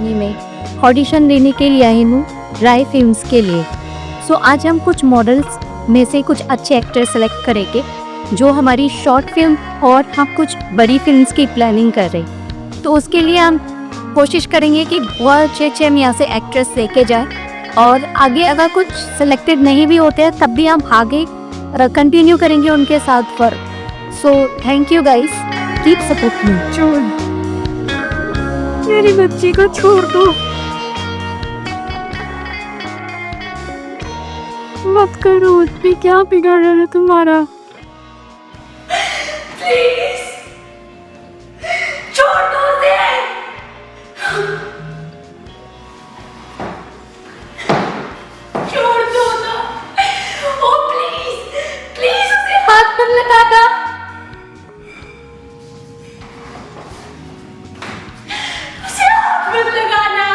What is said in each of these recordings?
Company में audition देने के लिए आई हूँ राय फिल्म्स के लिए। सो आज हम कुछ मॉडल्स में से कुछ अच्छे एक्टर सेलेक्ट करेंगे जो हमारी शॉर्ट फिल्म और हम कुछ बड़ी फिल्म्स की प्लानिंग कर रहे हैं। तो उसके लिए हम कोशिश करेंगे कि बहुत अच्छे हम यहाँ से एक्ट्रेस लेके जाए और आगे अगर कुछ सेलेक्टेड नहीं भी होते हैं तब भी हम आगे कंटिन्यू करेंगे उनके साथ पर। So thank you guys, keep support me. छोड़, मेरी बच्ची को छोड़ दो, मत करो, उस पे क्या बिगाड़ रहा है तुम्हारा। प्लीज छोड़ दो उसे। छोड़ दो ना, ओ प्लीज प्लीज उसे हाथ मत लगाना। उसे हाथ मत लगाना।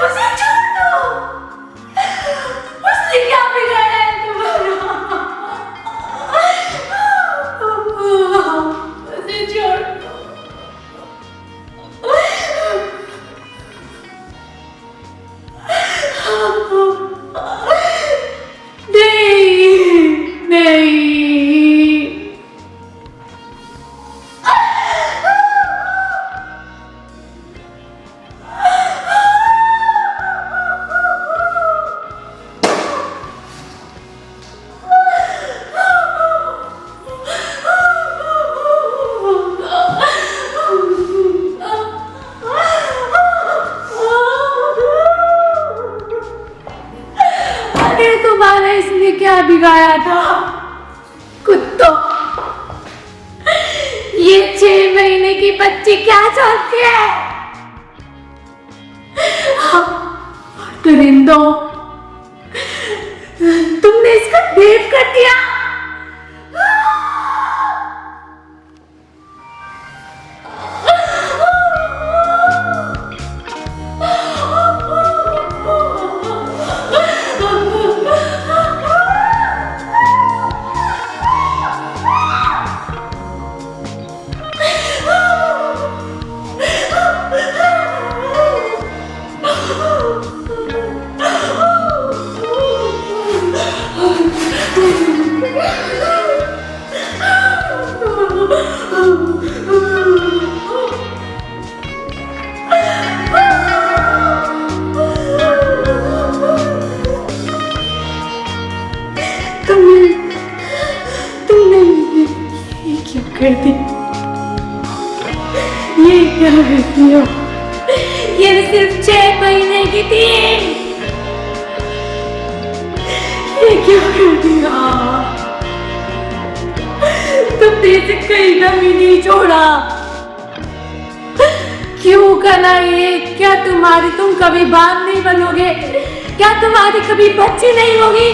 उसे छोड़ दो। उसने क्या बिगाड़ा है तुम्हारा? उसे छोड़ दो। नहीं नहीं। अरे तुम्हारा इसने क्या बिगाड़ा था कुत्तों? ये 6 महीने की बच्ची क्या चाहती है? परिंदों, तुमने इसका रेप कर दिया। तुमने ये क्या कर दी? ये क्या कर दिया? ये सिर्फ 6 महीने की थी। ये क्या कर दिया? तुमने इसे कहीं कभी नहीं छोड़ा। क्यों करा ये? क्या तुम कभी बात नहीं बनोगे? क्या तुम्हारी कभी बच्ची नहीं होगी?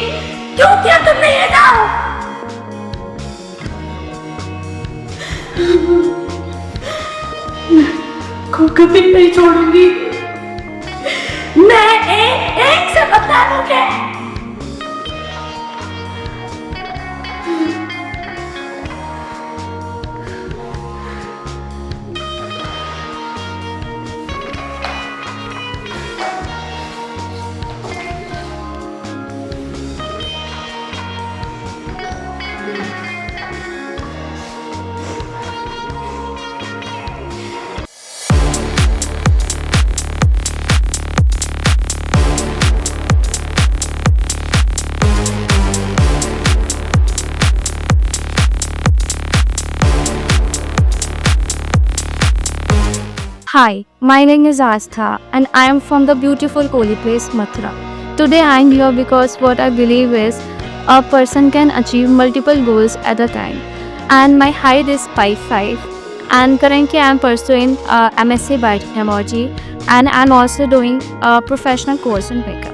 क्यों किया तुमने ये काम? को कभी नहीं छोड़ूंगी। मैं एक से बता दूंगी। Hi, my name is Astha and I am from the beautiful Koli place Mathura. Today I am here because what I believe is a person can achieve multiple goals at a time. And my height is 5'5" and currently I am pursuing MSc Biotechnology and I am also doing a professional course in makeup.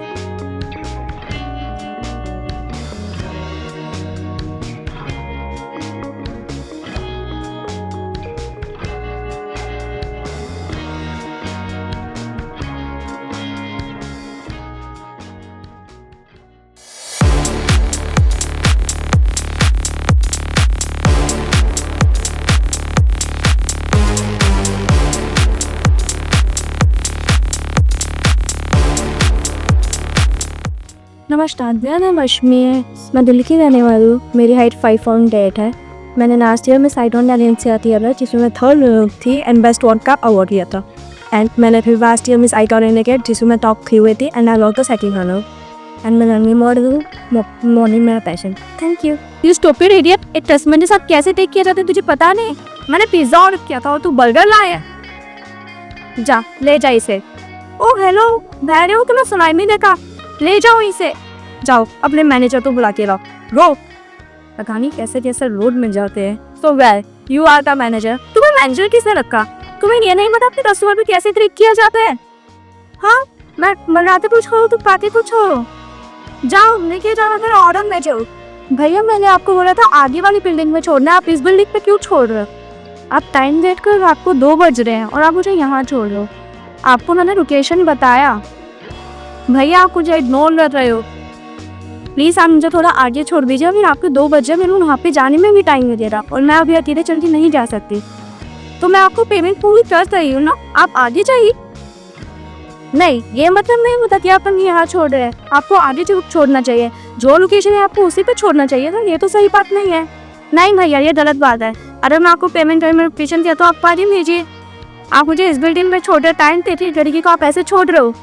नमस्कार, मेरा नाम रश्मि है। मैं दिल्ली की रहने वाली हूँ। मेरी हाइट 5'8" है। मैंने लास्ट ईयर में साइडोन टैलेंट से आती है जिसमें मैं 3rd रैंक थी एंड बेस्ट वन का अवार्ड लिया था। एंड मैंने फिर लास्ट ईयर में साइडोन इंडिया जिसमें मैं टॉप 3 हुई थी and I lot the second runner. And मैं रनिंग मॉडल हूँ। मॉर्निंग मेरा passion. Thank you. You stupid idiot, एक कस्टमर के साथ कैसे टेक किया जाता है तुझे पता नहीं? मैंने पिज्जा ऑर्डर किया था और तू बर्गर लाया। जा ले जा इसे। ओ हेलो, बह रहे हो तुम्हें सुनाई नहीं देता? ले जाओ इसे। जाओ अपने मैनेजर को बुला के लाओ। रो पता नहीं कैसे कैसे रोड मिल जाते हैं। So well you are the manager. तुम्हें मैनेजर किसने रखा? तुम्हें ये नहीं पता अपने कस्टमर पे कैसे ट्रीट किया जाता है? हाँ, मैं बनाते पूछो तुम पाते पूछो। जाओ लेके जाओ, मेरा ऑर्डर ले जाओ। भैया मैंने आपको बोला था आगे वाली बिल्डिंग में छोड़ना है, आप इस बिल्डिंग पे क्यों छोड़ रहे हो? आप टाइम देख कर आपको 2 बज रहे हैं और आप मुझे यहाँ छोड़ रहे हो। आपको मैंने लोकेशन बताया। भैया आप मुझे इग्नोर कर रहे हो। प्लीज़ आप मुझे थोड़ा आगे छोड़ दीजिए। अभी आपके 2 बजे मेरे वहाँ पे जाने में भी टाइम नहीं दे रहा और मैं अभी अकेले चल के नहीं जा सकती। तो मैं आपको पेमेंट पूरी कर रही हूँ ना, आप आगे जाइए। नहीं, ये मतलब नहीं होता कि आप हमें यहाँ छोड़ रहे हैं। आपको आगे छोड़ना चाहिए। जो लोकेशन है आपको उसी पे छोड़ना चाहिए ना। ये तो सही बात नहीं है। नहीं भैया ये गलत बात है। अगर मैं आपको पेमेंट लोकेशन दिया तो आप पाजी भेजिए। आप मुझे इस बिल्डिंग में छोड़ रहे टाइम देती लड़की को आप ऐसे छोड़ रहे हो।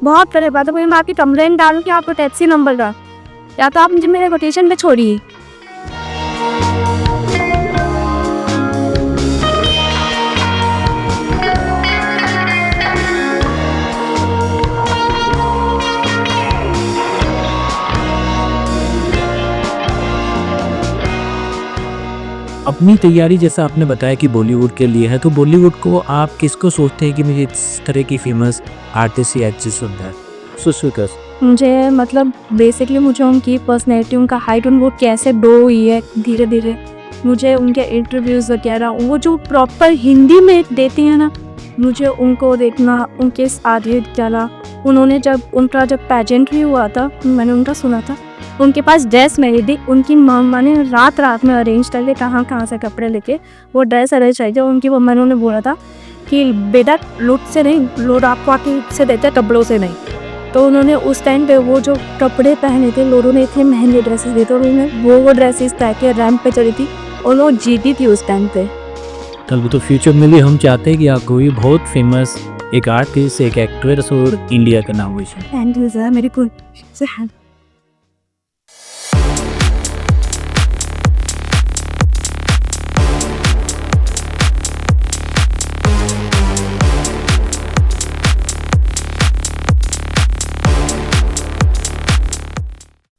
बहुत गलत बात है। मैं आपकी कंप्लेंट डालूँ कि आपको टैक्सी नंबर का, या तो आप मुझे मेरे लोकेशन पे छोड़िए। अपनी तैयारी जैसा आपने बताया कि बॉलीवुड के लिए है, तो बॉलीवुड को आप किसको सोचते हैं कि मुझे इस तरह की फेमस आर्टिस्ट या एक्ट्रेस सुनना है? सुश्रुकस मुझे मतलब बेसिकली मुझे उनकी पर्सनैलिटी, उनका हाइट, वो कैसे ग्रो हुई है धीरे धीरे, मुझे उनके इंटरव्यूज़ वगैरह वो जो प्रॉपर हिंदी में देती हैं ना, मुझे उनको देखना, उनके आगे चला। उन्होंने जब पेजेंट्री हुआ था, मैंने उनका सुना था, उनके पास ड्रेस मेरी थी। उनकी मम्मा ने रात में अरेंज कर ले कहाँ से कपड़े लेके वो ड्रेस अरेंज चाहिए। उनकी मम्मा ने बोला था कि बेटा लुट से नहीं, लोड आपको आके से देते कपड़ों से नहीं। तो उन्होंने उस टाइम पे वो जो कपड़े पहने थे, लोगों ने इतने महंगे ड्रेसेस दिए थे, उन्होंने वो ड्रेसेस पहन के रैंप पे चढ़ी थी और वो जीती थी उस टाइम पे। कल तो फ्यूचर में भी हम चाहते हैं कि आप कोई बहुत फेमस एक आर्टिस्ट, एक एक्ट्रेस और इंडिया का नाम हुई। मेरी कोई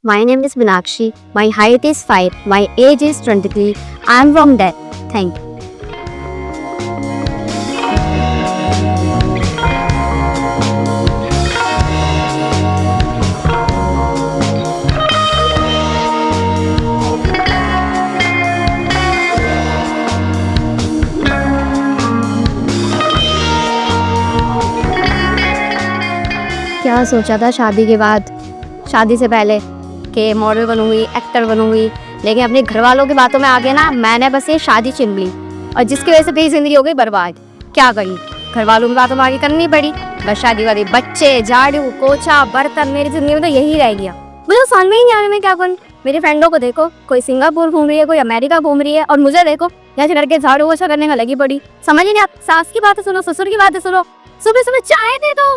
My name is Minakshi. My height is 5. My age is 23. I am from Delhi. Thank you. क्या सोचा था शादी के बाद, शादी से पहले कि मॉडल बनूंगी, एक्टर बनूंगी, लेकिन अपने घर वालों की बातों में आगे ना मैंने बस ये शादी चुन ली और जिसकी वजह से मेरी जिंदगी हो गई बर्बाद। क्या करी, घर वालों की बातों में आगे करनी पड़ी। बस शादी वादी, बच्चे, झाड़ू पोछा बर्तन, मेरी जिंदगी में तो यही रह गया। मुझे समझ में ही नहीं आ रहा मैं क्या करूँ। मेरी फ्रेंडों को देखो, कोई सिंगापुर घूम रही है, कोई अमेरिका घूम रही है, और मुझे देखो यहाँ से करके झाड़ू पोछा करने का लगी पड़ी। समझ ही नहीं आता। सास की बातें सुनो, ससुर की बातें सुनो, सुबह सुबह चाय दे दो,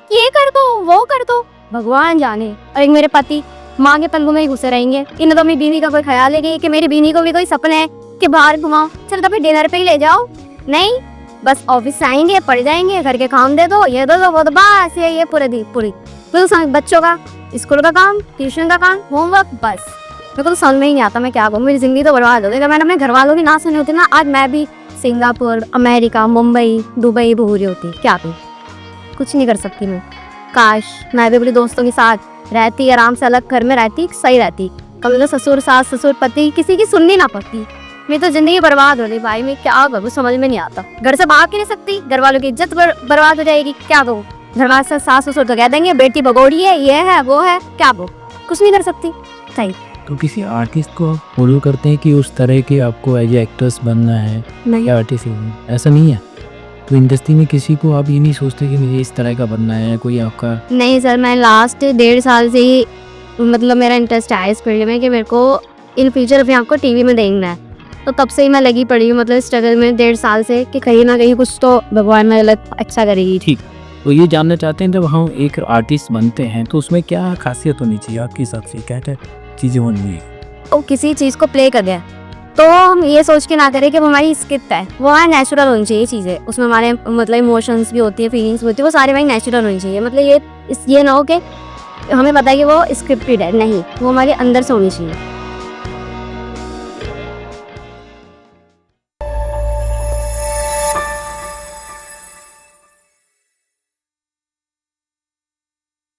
ये कर दो, वो कर दो, भगवान जाने। और एक मेरे पति माँ के पलकों में ही घुसे रहेंगे। इन्हें तो मेरी बीवी का कोई ख्याल है कि मेरी बीवी को भी कोई सपने है कि बाहर घुमाओ, चलो तो फिर डिनर पे ही ले जाओ। नहीं, बस ऑफिस से आएंगे, पढ़ जाएंगे, घर के काम दे दो, ये दो वो दो, बस ये पूरे दिन पूरी बच्चों का स्कूल का काम, ट्यूशन का काम, होमवर्क, बस। मेरे को तो समझ में ही नहीं आता मैं क्या करूँ। मेरी जिंदगी तो बर्बाद हो गई। अगर मैंने अपने घर वालों की ना सुनी होती ना, आज मैं भी सिंगापुर, अमेरिका, मुंबई, दुबई घूम रही होती। क्या भी कुछ नहीं कर सकती मैं। काश मैं भी अपने दोस्तों के साथ रहती, आराम से अलग घर में रहती, सही रहती। कभी तो ससुर, सास, ससुर, पति किसी की सुननी ना पड़ती। मेरी तो जिंदगी बर्बाद हो रही भाई। मैं क्या करूँ, समझ में नहीं आता। घर से भाग नहीं सकती, घर वालों की इज्जत बर्बाद हो जाएगी। क्या करूँ, घर वाले से सास ससुर तो कह देंगे बेटी भगोड़ी है, ये है वो है, क्या वो कुछ नहीं कर सकती। सही। तो किसी आर्टिस्ट को आप फॉलो करते हैं कि उस तरह के आपको एज एक्ट्रेस बनना है नहीं, या आर्टिस्ट, ऐसा नहीं है? तो इंडस्ट्री में किसी को आप ये नहीं सोचते कि मुझे इस तरह का बनना है, कोई आपका नहीं सर, मैं लास्ट 1.5 साल से ही मतलब मेरा इंटरेस्ट आया इस फील्ड में कि मेरे को इन फ्यूचर अपने आपको टीवी में देखना है। तो तब से ही मैं लगी पड़ी हूँ मतलब स्ट्रगल में 1.5 साल से कि कहीं ना कहीं कुछ तो भगवान मेरे लिए अच्छा करेगी। ठीक। तो ये जानना चाहते हैं जब हम एक आर्टिस्ट बनते हैं तो उसमें क्या खासियत होनी चाहिए आपके हिसाब से, क्या क्या चीज़ें होनी चाहिए? तो किसी चीज़ को प्ले कर गया तो हम ये सोच के ना करें कि वो हमारी स्क्रिप्ट है, वो हमारा नेचुरल होनी चाहिए चीज़ें, उसमें हमारे मतलब इमोशंस भी होती है, फीलिंग्स भी होती है, वो सारी हमारी नेचुरल होनी चाहिए। मतलब ये ना हो कि हमें पता है कि वो स्क्रिप्टेड है, नहीं, वो हमारे अंदर से होनी चाहिए।